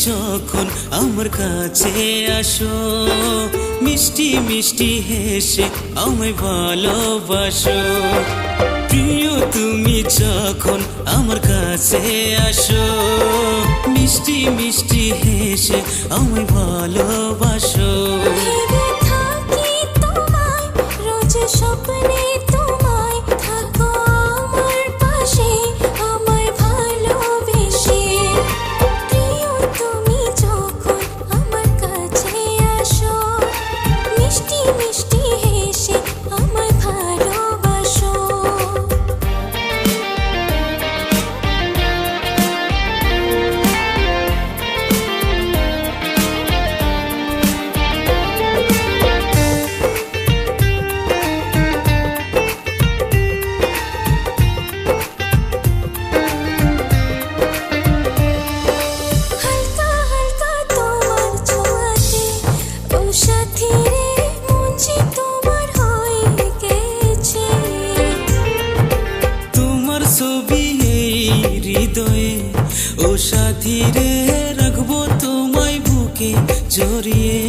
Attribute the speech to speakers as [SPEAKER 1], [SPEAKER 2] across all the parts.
[SPEAKER 1] যখন আমার কাছে আসো, মিষ্টি মিষ্টি হেসে আমায় ভালোবাসো। প্রিয় তুমি যখন আমার কাছে আসো, মিষ্টি মিষ্টি হেসে আমায় ভালোবাসো।
[SPEAKER 2] ভেবে থাকি তোমায়, রোজ স্বপ্নে তোমায়, থাকো আমার পাশে আমায় ভালোবেসে। প্রিয় তুমি যখন আমার কাছে আসো, মিষ্টি মিষ্টি হেসে আমায় ভালোবাসো। হালকা হালকা তোমার ছোঁয়াতে, ও সাথী রে মন যে তোমার হয়ে গেছে।
[SPEAKER 1] তোমার ছবি এই হৃদয়ে, ও সাথী রে রাখবো তোমায় বুকে জড়িয়ে।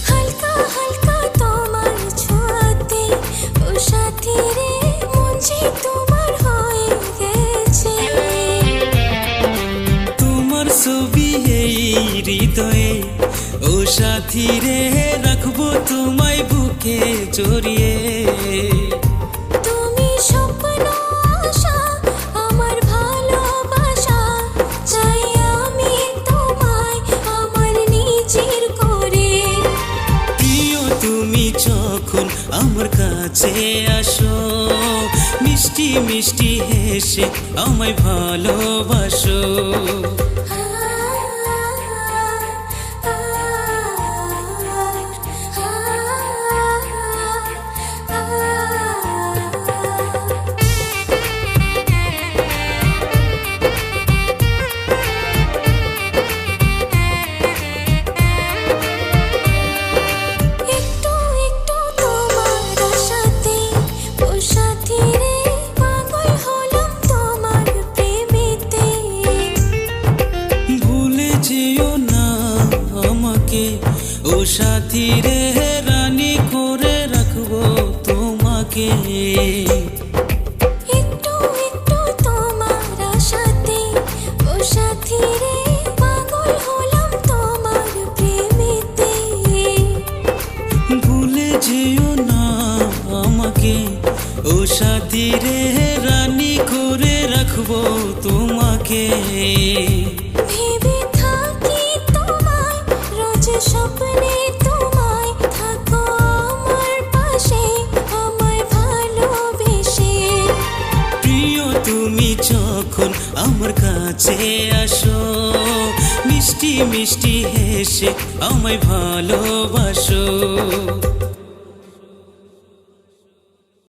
[SPEAKER 2] হালকা হালকা তোমার ছোঁয়াতে, ও সাথী রে মন যে তোমার হয়ে গেছে।
[SPEAKER 1] তোমার ছবি এই হৃদয়ে, ও সাথী রে রাখবো তোমায় বুকে জড়িয়ে।
[SPEAKER 2] তুমি স্বপ্ন আশা, আমার ভালোবাসা, চাই আমি তোমায় আমার নিজের করে।
[SPEAKER 1] প্রিয় তুমি যখন আমার কাছে আসো, মিষ্টি মিষ্টি হেসে আমায় ভালোবাসো।
[SPEAKER 2] একটু একটু তোমার আশাতে, ও সাথী রে পাগল হলাম তোমার প্রেমেতে।
[SPEAKER 1] ভুলে যেও না আমাকে, ও সাথী রে রানী করে রাখবো তোমাকে।
[SPEAKER 2] একটু একটু তোমার আশাতে, ও সাথী রে পাগল হলাম তোমার প্রেমেতে।
[SPEAKER 1] ভুলে যেও না আমাকে, ও সাথী রে রানী করে রাখবো তোমাকে।
[SPEAKER 2] ভেবে থাকি তোমায়, রোজ স্বপ্নে তোমায়, থাকো আমার পাশে আমায় ভালোবেসে।
[SPEAKER 1] প্রিয় তুমি যখন আমার কাছে আসো, মিষ্টি মিষ্টি হেসে আমায় ভালোবাসো।